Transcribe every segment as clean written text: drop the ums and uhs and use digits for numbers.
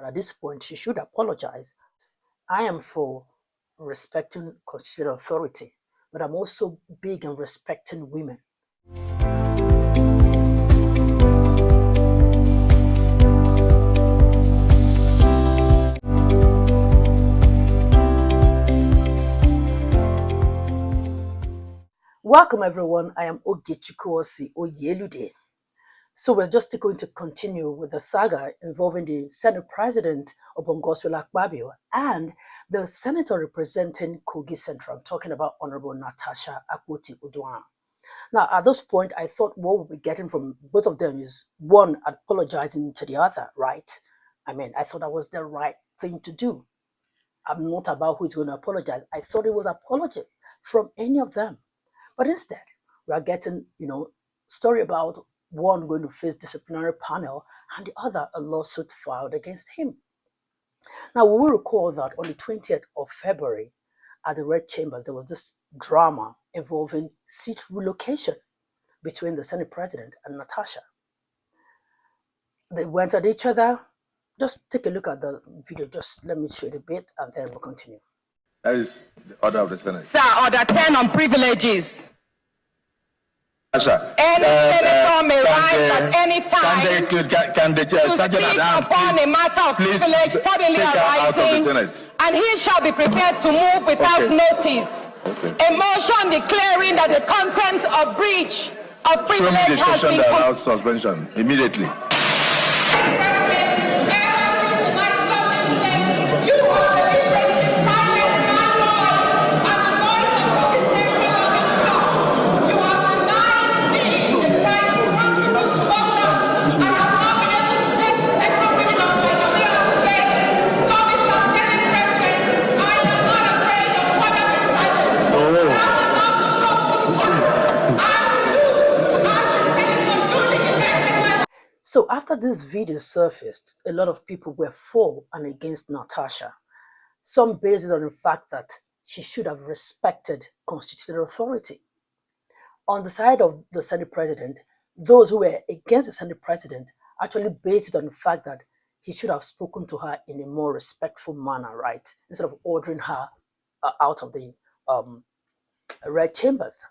at this point she should apologize. I am for respecting constitutional authority, but I'm also big on respecting women. Welcome everyone, I am Osih-Oyelude. So we're just going to continue with the saga involving the Senate President upon Godswill Akpabio and the Senator representing Kogi Central. I'm talking about Honorable Natasha Akpoti-Udughan. Now, at this point, I thought what we'll be getting from both of them is one apologizing to the other, right? I mean, I thought that was the right thing to do. I'm not about who's going to apologize. I thought it was apology from any of them. But instead, we are getting, story about one going to face disciplinary panel and the other a lawsuit filed against him. Now, we will recall that on the 20th of February at the Red Chambers, there was this drama involving seat relocation between the Senate President and Natasha. They went at each other. Just take a look at the video. Just let me show it a bit and then we'll continue. That is the order of the Senate. Sir, order 10 on privileges. Sir, any senator may rise at any time can the to speak upon a matter of privilege suddenly arising, and he shall be prepared to move without notice. A motion declaring that the content of breach of privilege has been... Show me the suspension immediately. So after this video surfaced, a lot of people were for and against Natasha. Some based it on the fact that she should have respected constitutional authority. On the side of the Senate President, those who were against the Senate President actually based it on the fact that he should have spoken to her in a more respectful manner, right? Instead of ordering her out of the Red Chambers.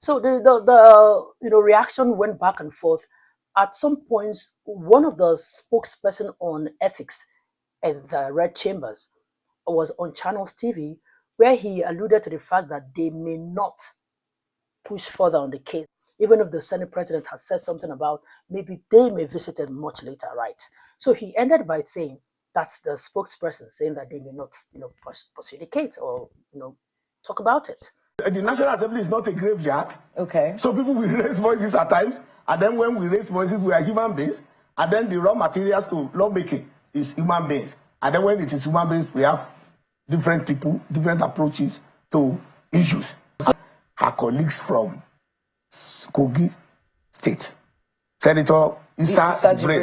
So the reaction went back and forth. At some points, one of the spokesperson on ethics at the Red Chambers was on Channels TV, where he alluded to the fact that they may not push further on the case, even if the Senate President has said something about maybe they may visit it much later, right? So he ended by saying that's the spokesperson saying that they may not, pursue the case or, talk about it. The National Assembly is not a graveyard. Okay. So people will raise voices at times. And then when we raise voices, we are human beings. And then the raw materials to lawmaking is human beings. And then when it is human beings, we have different people, different approaches to issues. Her colleagues from Kogi State, Senator Issa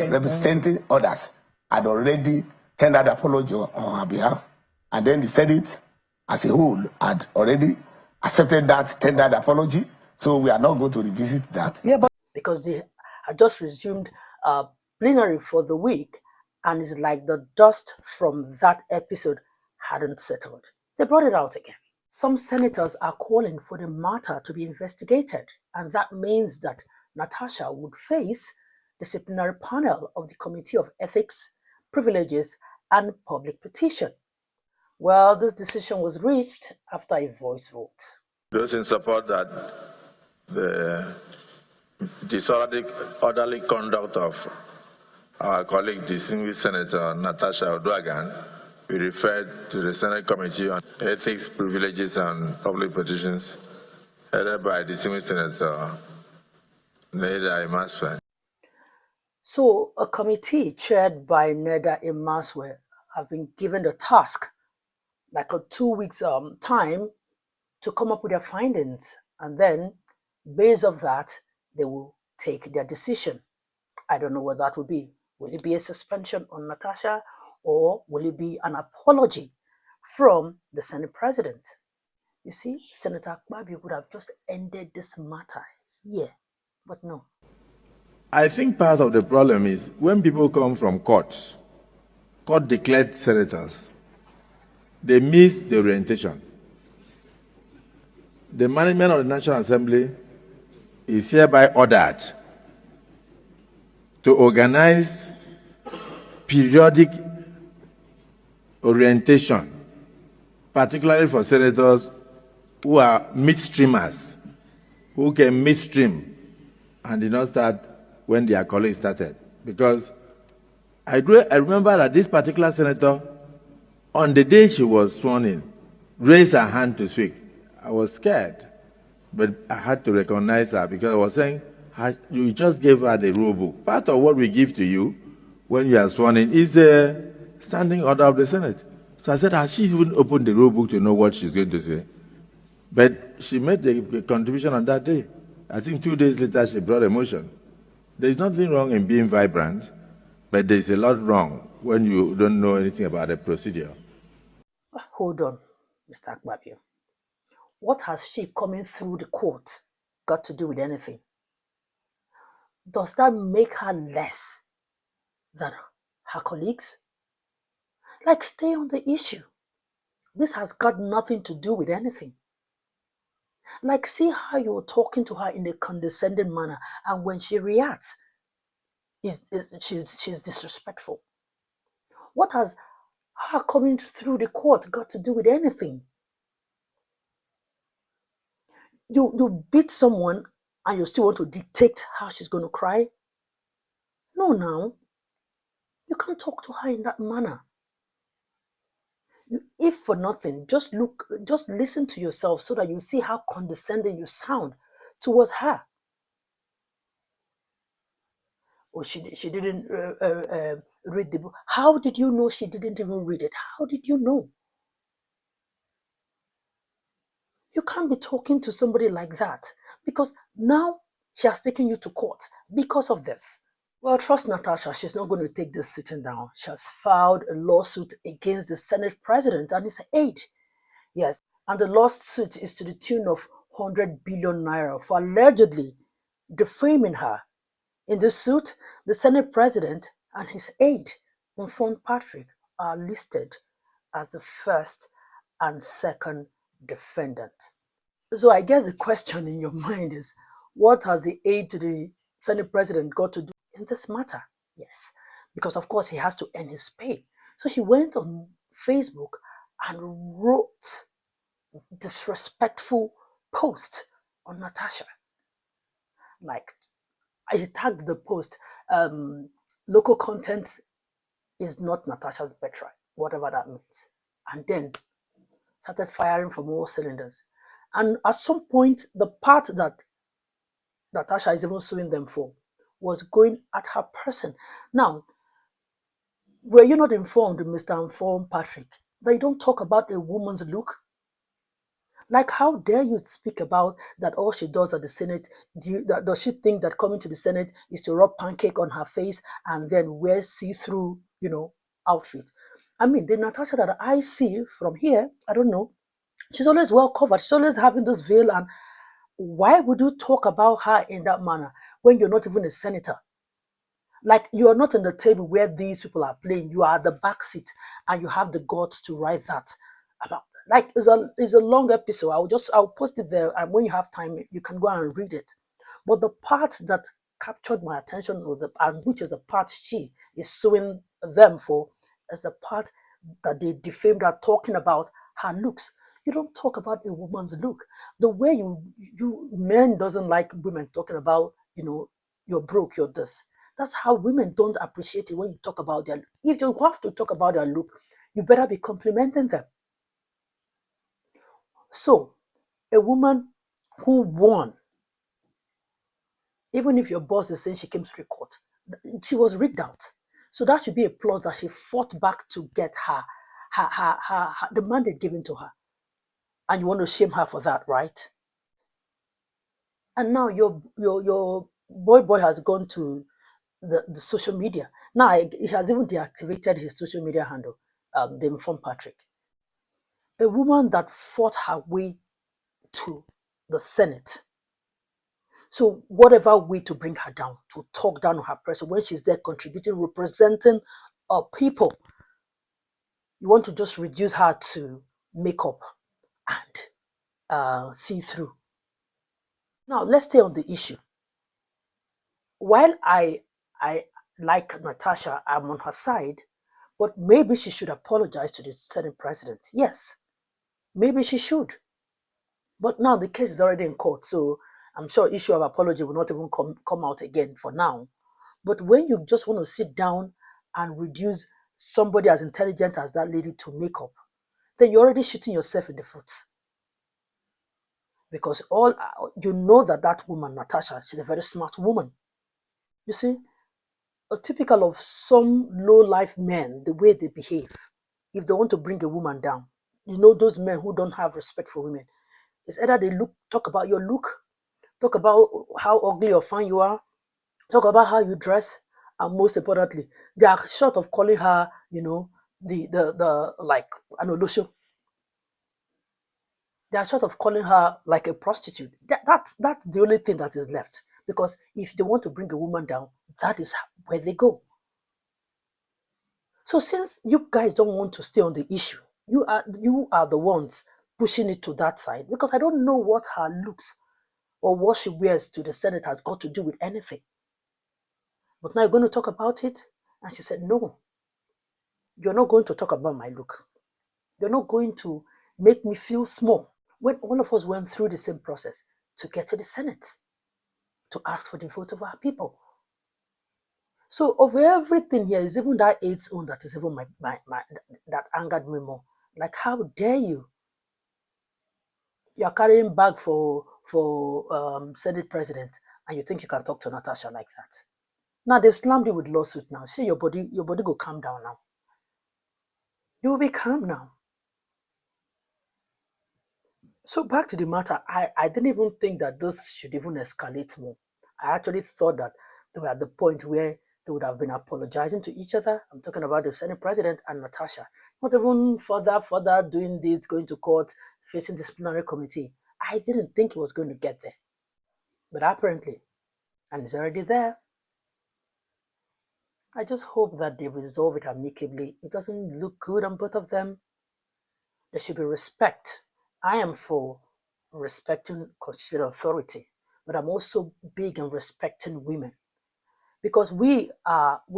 representing others, had already tendered apology on her behalf. And then the Senate as a whole had already accepted that tendered apology. So we are not going to revisit that. Yeah, because they had just resumed plenary for the week, and it's like the dust from that episode hadn't settled. They brought it out again. Some senators are calling for the matter to be investigated, and that means that Natasha would face disciplinary panel of the Committee of Ethics, Privileges, and Public Petition. Well, this decision was reached after a voice vote. Those in support that the disorderly conduct of our colleague, distinguished Senator Natasha Akpoti-Udughan, we referred to the Senate Committee on Ethics, Privileges, and Public Petitions, headed by distinguished Senator Neda Imaswe. So, a committee chaired by Neda Imaswe have been given the task, like a 2 weeks time, to come up with their findings, and then, based on that, they will take their decision. I don't know what that will be. Will it be a suspension on Natasha, or will it be an apology from the Senate President? You see, Senator Akpabio would have just ended this matter here, but no. I think part of the problem is when people come from courts, court-declared senators, they missed the orientation. The management of the National Assembly is hereby ordered to organize periodic orientation, particularly for senators who are midstreamers, who came midstream and did not start when their colleagues started. Because I remember that this particular senator, on the day she was sworn in, raised her hand to speak. I was scared, but I had to recognize her because I was saying, you just gave her the rule book. Part of what we give to you when you are sworn in is a standing order of the Senate. So I said, has she even opened the rule book to know what she's going to say? But she made the contribution on that day. I think 2 days later, she brought a motion. There's nothing wrong in being vibrant, but there's a lot wrong when you don't know anything about the procedure. Hold on, Mr. Akpabio. What has she coming through the court got to do with anything? Does that make her less than her colleagues? Like, stay on the issue. This has got nothing to do with anything. Like, see how you're talking to her in a condescending manner, and when she reacts, she's disrespectful. What has her coming through the court got to do with anything? You beat someone and you still want to dictate how she's going to cry? No, now. You can't talk to her in that manner. If for nothing, just listen to yourself so that you see how condescending you sound towards her. Or she didn't read the book. How did you know she didn't even read it? How did you know? You can't be talking to somebody like that because now she has taken you to court because of this. Well, trust Natasha, she's not going to take this sitting down. She has filed a lawsuit against the Senate president and his aide. Yes, and the lawsuit is to the tune of 100 billion naira for allegedly defaming her. In this suit, the Senate president and his aide, Mfon Patrick, are listed as the first and second defendant. So I guess the question in your mind is, what has the aide to the Senate president got to do in this matter? Yes, because of course he has to earn his pay. So he went on Facebook and wrote disrespectful post on Natasha. Like, I tagged the post, local content is not Natasha's birthright, whatever that means. And then started firing from all cylinders. And at some point, the part that Natasha is even suing them for was going at her person. Now, were you not informed, Mr. Informed Patrick, that you don't talk about a woman's look? Like, how dare you speak about that all she does at the Senate? Does she think that coming to the Senate is to rub pancake on her face and then wear see-through, outfit? I mean, the Natasha that I see from here, I don't know, she's always well covered. She's always having this veil. And why would you talk about her in that manner when you're not even a senator? Like, you are not on the table where these people are playing. You are at the back seat and you have the guts to write that about. Like, it's a long episode. I'll post it there, and when you have time, you can go and read it. But the part that captured my attention was which is the part she is suing them for, is the part that they defamed her, talking about her looks. You don't talk about a woman's look. The way you men doesn't like women talking about, you're broke, you're this. That's how women don't appreciate it when you talk about their look. If you have to talk about their look, you better be complimenting them. So, a woman who won, even if your boss is saying she came to the court, she was rigged out. So that should be a plus that she fought back to get the mandate given to her. And you want to shame her for that, right? And now your boy has gone to the social media. Now he has even deactivated his social media handle, the Informed Patrick. A woman that fought her way to the Senate. So whatever way to bring her down, to talk down on her person when she's there contributing, representing people, You want to just reduce her to makeup and see through. Now, let's stay on the issue. While I like Natasha, I'm on her side, but maybe she should apologize to the Senate president. Yes, maybe she should. But now the case is already in court, so I'm sure issue of apology will not even come out again for now. But when you just want to sit down and reduce somebody as intelligent as that lady to makeup, then you're already shooting yourself in the foot. Because you know that woman, Natasha, she's a very smart woman. You see, typical of some low-life men, the way they behave, if they want to bring a woman down, you know, those men who don't have respect for women, it's either they talk about your look, talk about how ugly or fine you are, talk about how you dress, and most importantly, they are short of calling her, you know, the like an olosho. They are short of calling her like a prostitute. That's the only thing that is left. Because if they want to bring a woman down, that is where they go. So since you guys don't want to stay on the issue, you are the ones pushing it to that side, because I don't know what her looks or what she wears to the Senate has got to do with anything. But now you're going to talk about it? And she said, no, you're not going to talk about my look. You're not going to make me feel small. When all of us went through the same process to get to the Senate, to ask for the vote of our people. So of everything here is even that AIDS own that is even that angered me more. Like, how dare you? You're carrying bag for Senate president, and you think you can talk to Natasha like that. Now they've slammed you with lawsuit now. See, your body go calm down now. You will be calm now. So back to the matter, I didn't even think that this should even escalate more. I actually thought that they were at the point where they would have been apologizing to each other. I'm talking about the Senate president and Natasha. Not even further doing this, going to court, facing disciplinary committee. I didn't think it was going to get there. But apparently, and it's already there. I just hope that they resolve it amicably. It doesn't look good on both of them. There should be respect. I am for respecting constitutional authority, but I'm also big on respecting women, because we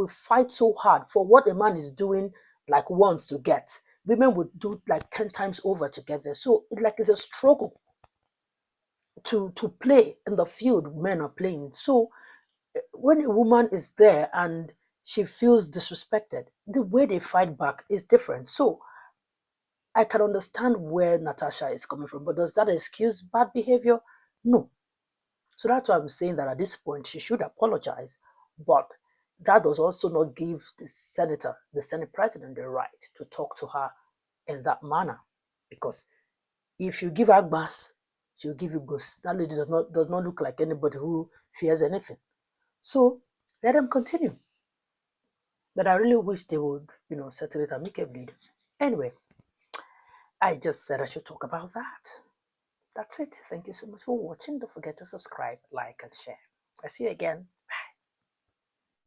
fight so hard for what a man is doing like once to get. Women would do like 10 times over together. So it's a struggle to play in the field men are playing. So when a woman is there and she feels disrespected, the way they fight back is different. So I can understand where Natasha is coming from, but does that excuse bad behavior? No. So that's why I'm saying that at this point, she should apologize, but that does also not give the Senate president, the right to talk to her in that manner. Because if you give her gbas, she'll give you gbos. That lady does not look like anybody who fears anything. So let them continue. But I really wish they would, settle it amicably. Anyway, I just said I should talk about that. That's it. Thank you so much for watching. Don't forget to subscribe, like, and share. I see you again.